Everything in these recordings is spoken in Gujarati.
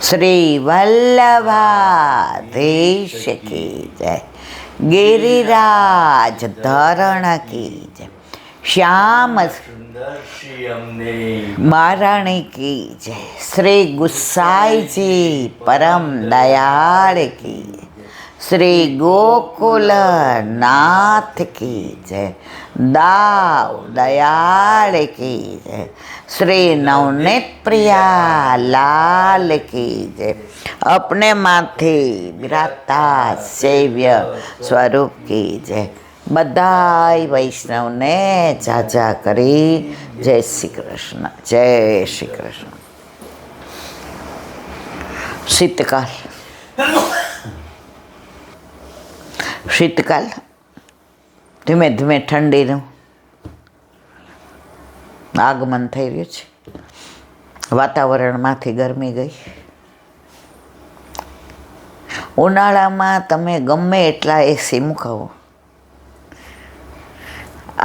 શ્રી વલ્લભાધીશ કી જય, ગિરિરાજ ધરણ કી જય, શ્યામ મહારાણી કી જય, શ્રી ગુસાઈજી પરમ દયાળ કી જય, શ્રી ગોકુલ નાથ કી જય, દાવ દયાળ કી જય, श्री नवनीत प्रिया लाल की जय, अपने माथे विराता सेव्य स्वरूप की जय। बधाई वैष्णव ने जाजा करी। जय श्री कृष्ण, जय श्री कृष्ण। शीतकाल शीतकाल धीमे धीमे ठंडीનું આગમન થઈ રહ્યું છે। વાતાવરણમાંથી ગરમી ગઈ। ઉનાળામાં તમે ગમે એટલા એસી મુકાવો,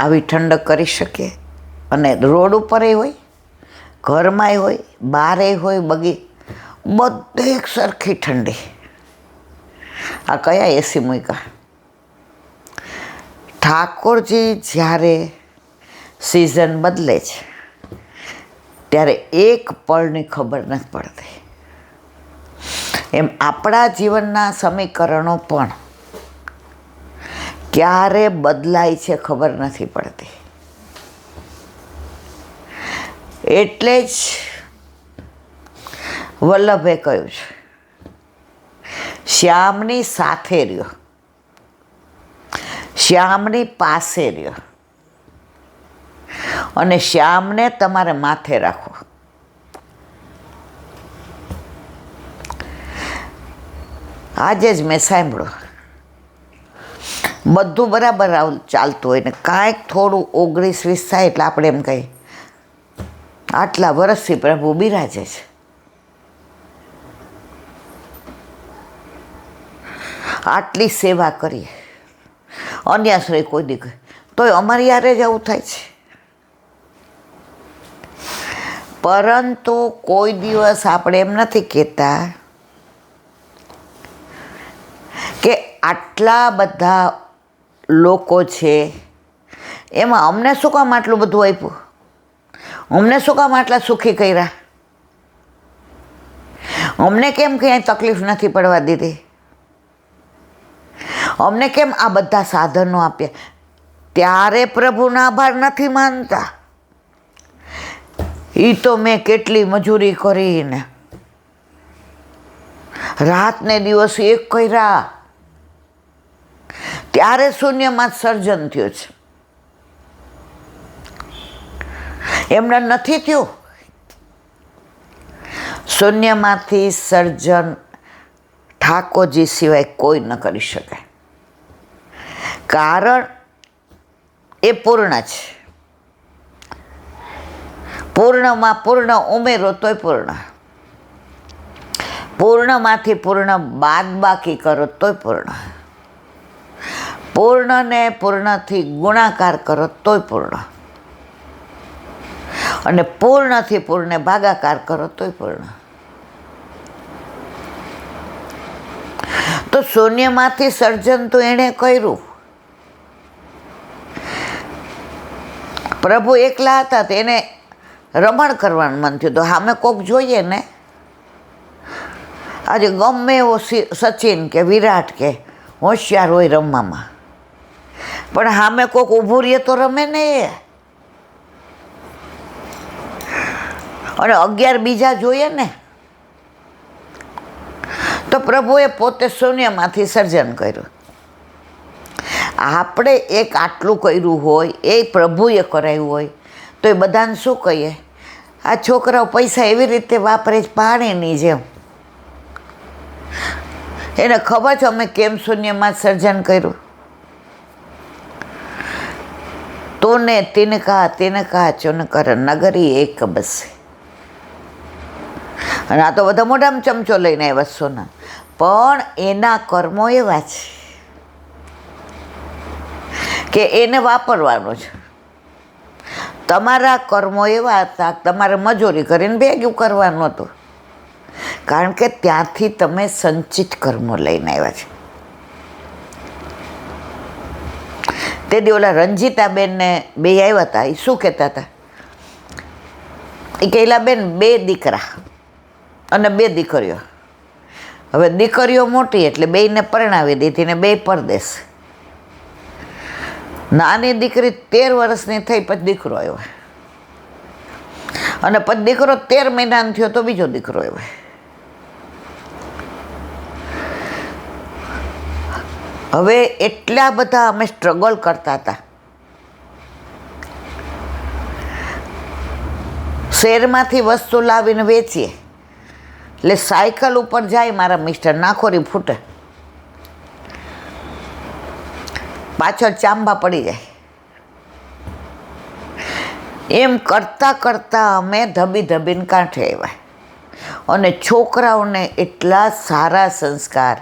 આવી ઠંડક કરી શકે। અને રોડ ઉપર હોય, ઘરમાં હોય, બારે હોય, બધે એક સરખી ઠંડી। આ કયા એસી મૂક્યા? ઠાકોરજી જ્યારે સિઝન બદલે છે ત્યારે એક પળની ખબર નથી પડતી, એમ આપણા જીવનના સમીકરણો પણ ક્યારે બદલાય છે ખબર નથી પડતી। એટલે જ વલ્લભે કહ્યું છે, શ્યામની સાથે રહ્યો, શ્યામની પાસે રહ્યો અને શ્યામને તમારે માથે રાખો। આજે જ મેં સાંભળ્યું, બધું બરાબર ચાલતું હોય ને કાંઈક થોડું 19-20 થાય એટલે આપણે એમ કહીએ આટલા વર્ષથી પ્રભુ બિરાજે છે, આટલી સેવા કરીએ, અન્યાશ્રય કોઈ દી તોય અમારી યારે જ આવું થાય છે। પરંતુ કોઈ દિવસ આપણે એમ નથી કહેતા કે આટલા બધા લોકો છે, એમાં અમને શું કામ આટલું બધું આપ્યું, અમને શું કામ આટલા સુખી કર્યા, અમને કેમ ક્યાંય તકલીફ નથી પડવા દીધી, અમને કેમ આ બધા સાધનો આપ્યા। ત્યારે પ્રભુના આભાર નથી માનતા। એ તો મેં કેટલી મજૂરી કરીને રાત ને દિવસ એક કર્યા, ત્યારે શૂન્યમાં સર્જન થયું છે, એમને નથી થયું। શૂન્યમાંથી સર્જન ઠાકોરજી સિવાય કોઈ ન કરી શકે, કારણ એ પૂર્ણ છે। પૂર્ણમાં પૂર્ણ ઉમેરો તોય પૂર્ણ, પૂર્ણમાંથી પૂર્ણ બાદ બાકી કરો તોય પૂર્ણ, પૂર્ણને પૂર્ણથી ગુણાકાર કરો તોય પૂર્ણ, અને પૂર્ણથી પૂર્ણ ભાગાકાર કરો તોય પૂર્ણ। તો શૂન્યમાંથી સર્જન તો એણે કર્યું। પ્રભુ એકલા હતા તો એને રમણ કરવાનું મન થયું, તો સામે કોક જોઈએ ને। આજે ગમે એવો સચિન કે વિરાટ કે હોશિયાર હોય રમવામાં, પણ સામે કોક ઊભું રહીએ તો રમે ને એ, અને 11 બીજા જોઈએ ને। તો પ્રભુએ પોતે શૂન્યમાંથી સર્જન કર્યું। આપણે એક આટલું કર્યું હોય, એ પ્રભુએ કરાયું હોય, તો એ બધાને શું કહીએ, આ છોકરાઓ પૈસા એવી રીતે વાપરે છે પાણીની જેમ। એને ખબર છે અમે કેમ શૂન્યમાં સર્જન કર્યું। તોને તિનકા તિનકા ચુનકર નગરી એક બસે। અને આ તો બધા મોઢામાં ચમચો લઈને આવ્યા સોના, પણ એના કર્મો એવા છે કે એને વાપરવાનું છે। તમારા કર્મો એવા હતા, તમારે મજૂરી કરીને ભેગું કરવાનું હતું, કારણ કે ત્યાંથી તમે સંચિત કર્મો લઈને આવ્યા છે. તે દી ઓલા રંજીતાબેનને બે આવ્યા હતા, એ શું કહેતા હતા? એ કહેલા બેન 2 દીકરા અને 2 દીકરીઓ. હવે દીકરીઓ મોટી એટલે બેયને પરણાવી દીધી ને 2 પરદેશ. નાની દીકરી 13 વર્ષની થઈ પછી દીકરો આવ્યો, અને પછી દીકરો 13 મહિનાનો થયો તો બીજો દીકરો આવ્યો. હવે એટલા બધા અમે સ્ટ્રગલ કરતા હતા. શહેરમાંથી વસ્તુ લાવીને વેચીએ એટલે સાયકલ ઉપર જાય મારા મિસ્ટર, નાખોરી ફૂટે, પાછળ ચાંબા પડી જાય. એમ કરતાં કરતાં અમે ધબી ધબીને કાંઠે આવ્યા. અને છોકરાઓને એટલા સારા સંસ્કાર,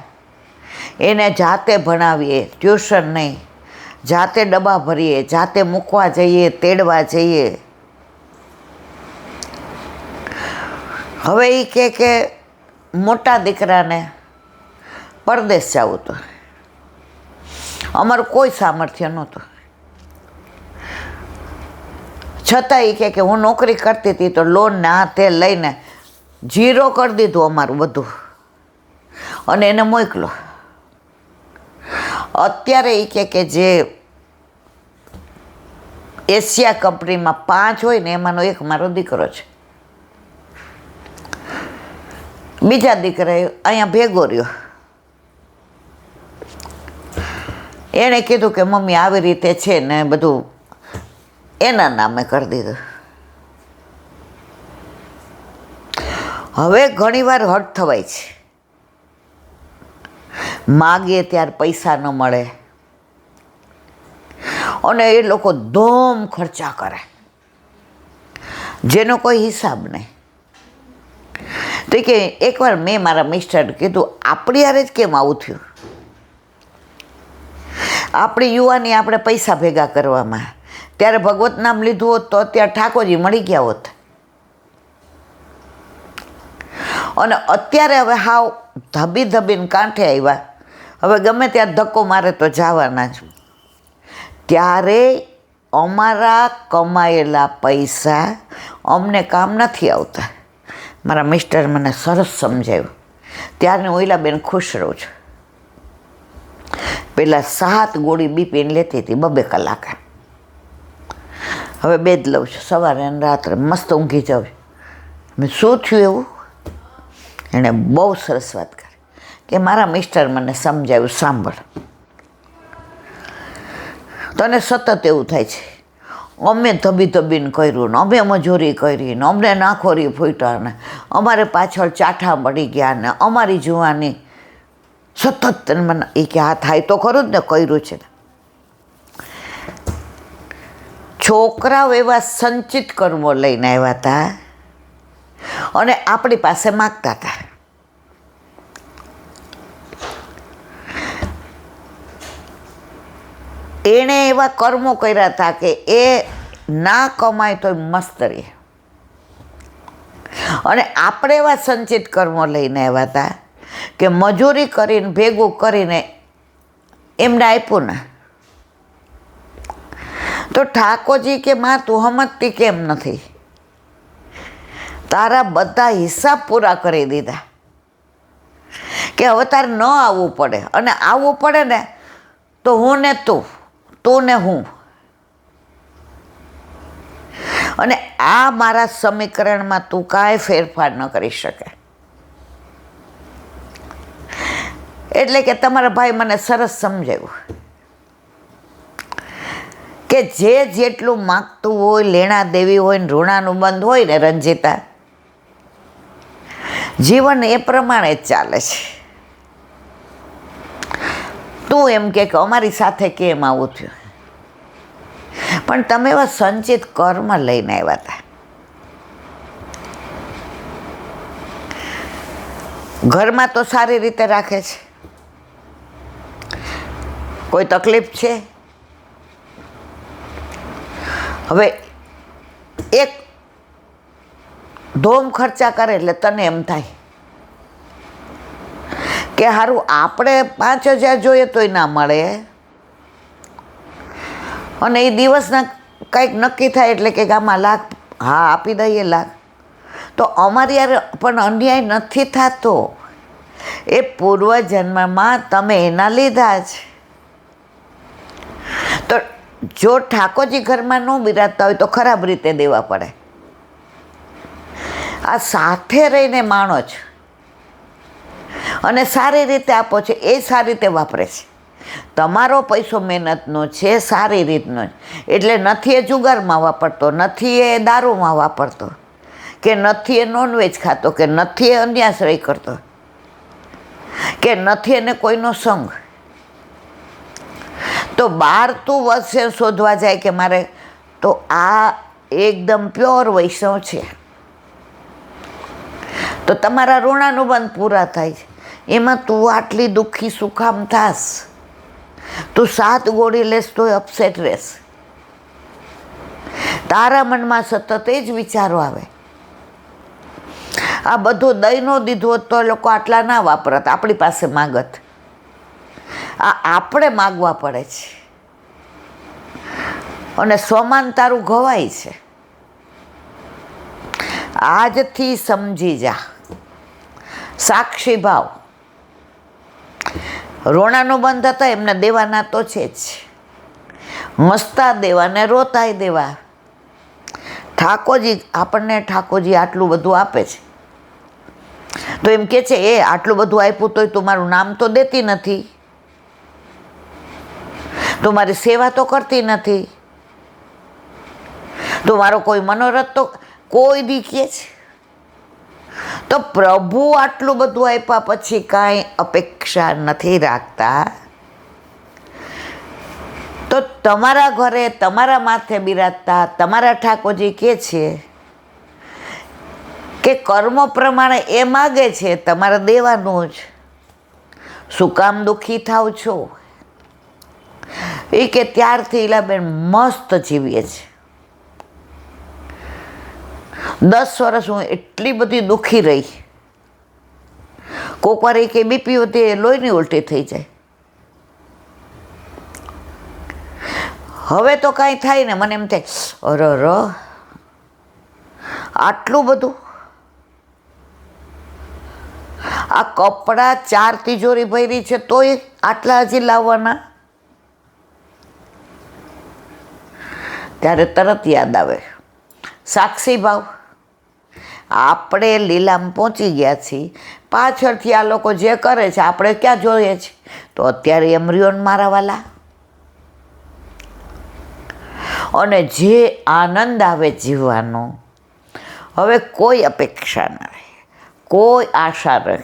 એને જાતે ભણાવીએ, ટ્યુશન નહીં, જાતે ડબ્બા ભરીએ, જાતે મૂકવા જઈએ, તેડવા જઈએ. હવે એ કે મોટા દીકરાને પરદેશ જવું હતું. અમારું કોઈ સામર્થ્ય નહોતું, છતાં એ કે હું નોકરી કરતી હતી તો લોન ને આ તે લઈને 0 કરી દીધું અમારું બધું, અને એને મોકલો. અત્યારે એ કે જે એશિયા કંપનીમાં 5 હોય ને એમાંનો એક મારો દીકરો છે. બીજા દીકરા અહીંયા ભેગો રહ્યો. એણે કીધું કે મમ્મી આવી રીતે છે ને બધું એના નામે કરી દીધું. હવે ઘણીવાર હટ થવાય છે, માગીએ ત્યારે પૈસા ન મળે અને એ લોકો ધોમ ખર્ચા કરે જેનો કોઈ હિસાબ નહીં. તો કે એકવાર મેં મારા મિસ્ટર કીધું આપણી હારે જ કેમ આવું થયું? આપણી યુવાની આપણે પૈસા ભેગા કરવામાં, ત્યારે ભગવત નામ લીધું હોત તો અત્યારે ઠાકોરજી મળી ગયા હોત. અને અત્યારે હવે હાવ ધબી ધબીને કાંઠે આવ્યા. હવે ગમે ત્યાં ધક્કો મારે તો જવાના જ. ત્યારે અમારા કમાયેલા પૈસા અમને કામ નથી આવતા. મારા મિસ્ટર મને સરસ સમજાવ્યું. ત્યારની ઓઈલા બેન ખુશ રહું છું. પહેલાં 7 ગોળી બીપીને લેતી હતી 2 કલાકે. હવે 2 જ લઉં છું, સવારે અને રાત્રે મસ્ત ઊંઘી જાઉં. મેં શું થયું એવું? એણે બહુ સરસ વાત કરી કે મારા મિસ્ટર મને સમજાવ્યું, સાંભળ, તને સતત એવું થાય છે અમે ધબી ધબીને કર્યું ને અમે મજૂરી કરી ને અમને નાખોરી ફૂટ્યા ને અમારે પાછળ ચાઠા મળી ગયા ને અમારી જુવાની સતત મને એ કે આ થાય તો ખરું જ ને, કર્યું છે ને. છોકરાઓ એવા સંચિત કર્મો લઈને આવ્યા હતા અને આપણી પાસે માગતા હતા. એણે એવા કર્મો કર્યા હતા કે એ ના કમાય તોય મસ્ત રહે. અને આપણે એવા સંચિત કર્મો લઈને આવ્યા હતા કે મજૂરી કરીને ભેગું કરીને એમને આપ્યું ને તો ઠાકોરજી કે માં તું સમજતી કેમ નથી? તારા બધા હિસાબ પૂરા કરી દીધા કે હવે તારે ન આવવું પડે, અને આવવું પડે ને તો હું ને તું ને હું. અને આ મારા સમીકરણમાં તું કાંઈ ફેરફાર ન કરી શકે. એટલે કે તમારા ભાઈ મને સરસ સમજાવ્યું કે જે જેટલું માગતું હોય, લેણા દેવી હોય ને ઋણાનુબંધ હોય ને રંજીતા, જીવન એ પ્રમાણે જ ચાલે છે. તું એમ કે અમારી સાથે કેમ આવું થયું? પણ તમે એવા સંચિત કર્મ લઈને આવ્યા હતા. ઘરમાં તો સારી રીતે રાખે છે, કોઈ તકલીફ છે? હવે એક ધોમ ખર્ચા કરે એટલે તને એમ થાય કે સારું આપણે 5,000 જોઈએ તોય ના મળે, અને એ દિવસના કંઈક નક્કી થાય એટલે કે આમાં લાખ, હા આપી દઈએ લાખ. તો અમારી યાર પણ અન્યાય નથી થતો, એ પૂર્વજન્મમાં તમે એના લીધા જ. તો જો ઠાકોરજી ઘરમાં ન બિરાજતા હોય તો ખરાબ રીતે દેવા પડે. આ સાથે રહીને માણો છે અને સારી રીતે આપો છો, એ સારી રીતે વાપરે છે. તમારો પૈસો મહેનતનો છે, સારી રીતનો, એટલે નથી એ જુગારમાં વાપરતો, નથી એ દારૂમાં વાપરતો, કે નથી એ નોનવેજ ખાતો, કે નથી એ અન્યાશ્રય કરતો, કે નથી એને કોઈનો સંગ. તો 12 વર્ષે શોધવા જાય કે મારે, તો આ એકદમ પ્યોર વૈષ્ણવ છે. તો તમારા ઋણાનુબંધ પૂરા થાય છે. એમાં તું આટલી દુઃખી સુખામ થાસ, તું 7 ગોળી લેશ તોય અપસેટ રહેશ. તારા મનમાં સતત એ જ વિચારો આવે. આ બધું દઈ ન દીધું હોત તો લોકો આટલા ના વાપરત, આપણી પાસે માગત. આ આપણે માગવા પડે છે, અને સ્વમાન તારું ઘવાય છે. આજથી સમજી જા. સાક્ષી ભાવ. ઋણાનુબંધ હતા એમને દેવાના તો છે જ, હસતા દેવા ને રોતાય દેવા. આપણને ઠાકોરજી આટલું બધું આપે છે, તો એમ કે છે એ આટલું બધું આપ્યું તોય તું મારું નામ તો દેતી નથી, તું મારી સેવા તો કરતી નથી, તું મારો કોઈ મનોરથ તો કોઈ દી કે છે. તો પ્રભુ આટલું બધું આપ્યા પછી કાંઈ અપેક્ષા નથી રાખતા. તો તમારા ઘરે તમારા માથે બિરાજતા તમારા ઠાકોરજી કે છે કે કર્મ પ્રમાણે એ માગે છે, તમારે દેવાનું જ. શું કામ દુઃખી થાવ છો? એ કે ત્યારથી ઈલાબેન મસ્ત જીવીએ છે. 10 વર્ષ હું એટલી બધી દુઃખી રહી. કોક વાર કે બીપી વધી, લોહીની ઉલટી થઈ જાય. હવે તો કાંઈ થાય ને મને એમ થાય અર આટલું બધું. આ કપડાં 4 તિજોરી ભરી છે તોય આટલા હજી લાવવાના. ત્યારે તરત યાદ આવે સાક્ષી ભાવ. આપણે લીલામ પહોંચી ગયા છીએ, પાછળથી આ લોકો જે કરે છે આપણે ક્યાં જોઈએ છે? તો અત્યારે એમ રહ્યો ને મારા વાલા. અને જે આનંદ આવે જીવવાનો, હવે કોઈ અપેક્ષા ન રહે, કોઈ આશા રહે.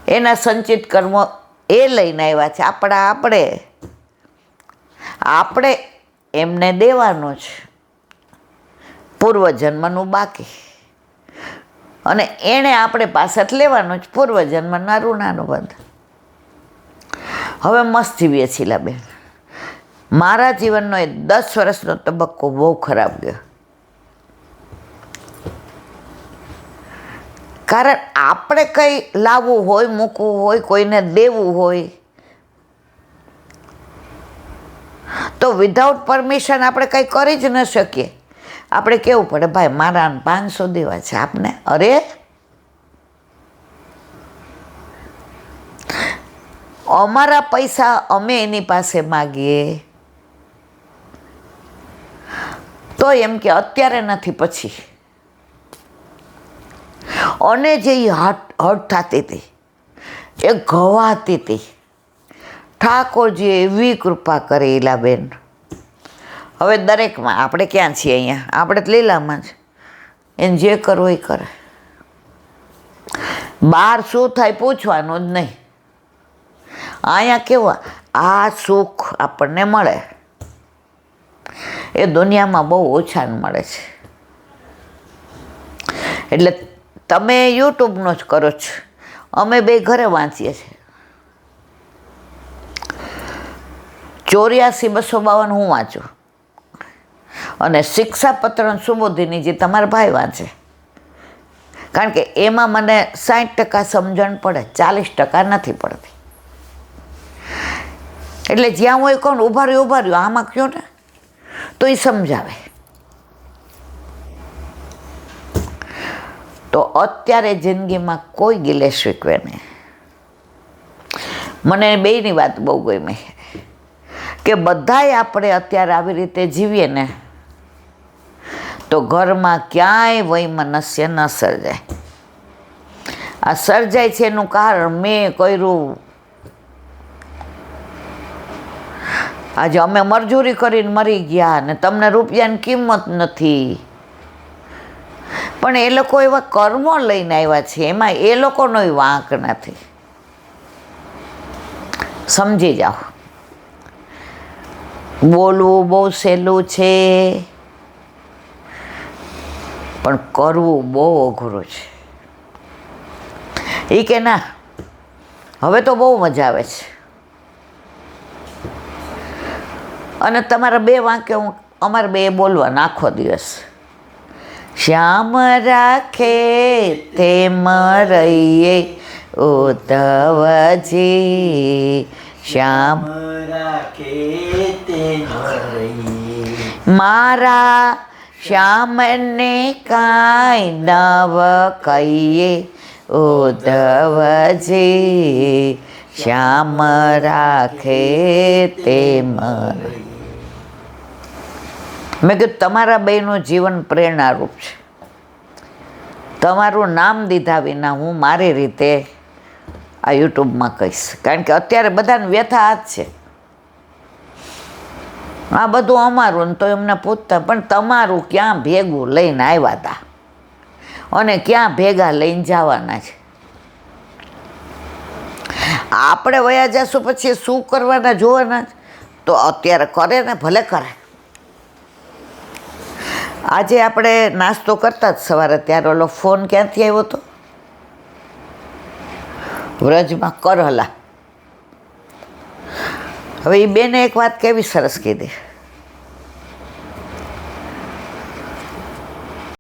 એના સંચિત કર્મો એ લઈને આવ્યા છે. આપણે એમને દેવાનું છે, પૂર્વજન્મનું બાકી, અને એણે આપણે પાછળ લેવાનું જ પૂર્વજન્મના ઋણાનુબંધ. હવે મસ્ત જીવીએ છીએ બેન. મારા જીવનનો એ 10 વર્ષનો તબક્કો બહુ ખરાબ ગયો. કારણ આપણે કંઈ લાવવું હોય, મૂકવું હોય, કોઈને દેવું હોય, તો વિધાઉટ પરમિશન આપણે કંઈ કરી જ ન શકીએ. આપણે કહેવું પડે ભાઈ મારા 500 દેવા છે આપને. અરે અમારા પૈસા અમે એની પાસે માગીએ તો એમ કે અત્યારે નથી પછી. અને જે હટ થતી હતી, એ ઘવાતી હતી. ઠાકોરજીએ એવી કૃપા કરી ઈલાબેન. હવે દરેકમાં આપણે ક્યાં છીએ? અહીંયા આપણે તો લીલામાં જ. એને જે કરવું એ કરે. બહાર શું થાય પૂછવાનું જ નહીં. અહીંયા કેવા આ સુખ આપણને મળે એ દુનિયામાં બહુ ઓછાને મળે છે. એટલે તમે યુટ્યુબનો જ કરો છો, અમે બે ઘરે વાંચીએ છીએ. 84-252 હું વાંચું, અને શિક્ષાપત્ર સુબોધિની જે તમારા ભાઈ વાંચે. કારણ કે એમાં મને 60% સમજણ પડે, 40% નથી પડતી. એટલે જ્યાં હું કહું ઊભા રહ્યો આમાં કયો ને તો એ સમજાવે. તો અત્યારે જિંદગીમાં કોઈ ગિલે શીખવે નહીં. મને બેયની વાત બહુ ગમી કે બધાય આપણે અત્યારે આવી રીતે જીવીએ ને તો ઘરમાં ક્યાંય વૈમનસ્ય ન સર્જાય. આ સર્જાય છે એનું કારણ મેં કર્યું. આજે અમે મજૂરી કરીને મરી ગયા ને તમને રૂપિયાની કિંમત નથી, પણ એ લોકો એવા કર્મો લઈને આવ્યા છે, એમાં એ લોકોનો વાંક નથી. સમજી જાઓ. બોલવું બહુ સહેલું છે, પણ કરવું બહુ અઘરું છે. એ કે ના હવે તો બહુ મજા આવે છે. અને તમારા 2 વાક્યો અમારે 2 બોલવાના આખો દિવસ. શ્યામ રાખે તેમ રહીએ ઉદ્ધવજી, શ્યામ રાખે તેમ રહીએ. મારા શ્યામને કાંઈ નવ કહીએ ઉદ્ધવજી, શ્યામ રાખે તેમ રહીએ. મેં કીધું તમારા બેયનું જીવન પ્રેરણારૂપ છે. તમારું નામ દીધા વિના હું મારી રીતે આ યુટ્યુબમાં કહીશ, કારણ કે અત્યારે બધાને વ્યથા આ જ છે. આ બધું અમારું ને તો એમને પૂછતા પણ તમારું ક્યાં ભેગું લઈને આવ્યા હતા અને ક્યાં ભેગા લઈને જવાના છે. આપણે વયા જશું પછી શું કરવાના જોવાના, તો અત્યારે કરે ને ભલે કરે. આજે આપણે નાસ્તો કરતા જ સવારે ત્યારે ઓલો ફોન ક્યાંથી આવ્યો હતો, વ્રજમાં કરહલા. હવે એ બેને એક વાત કેવી સરસ કીધી,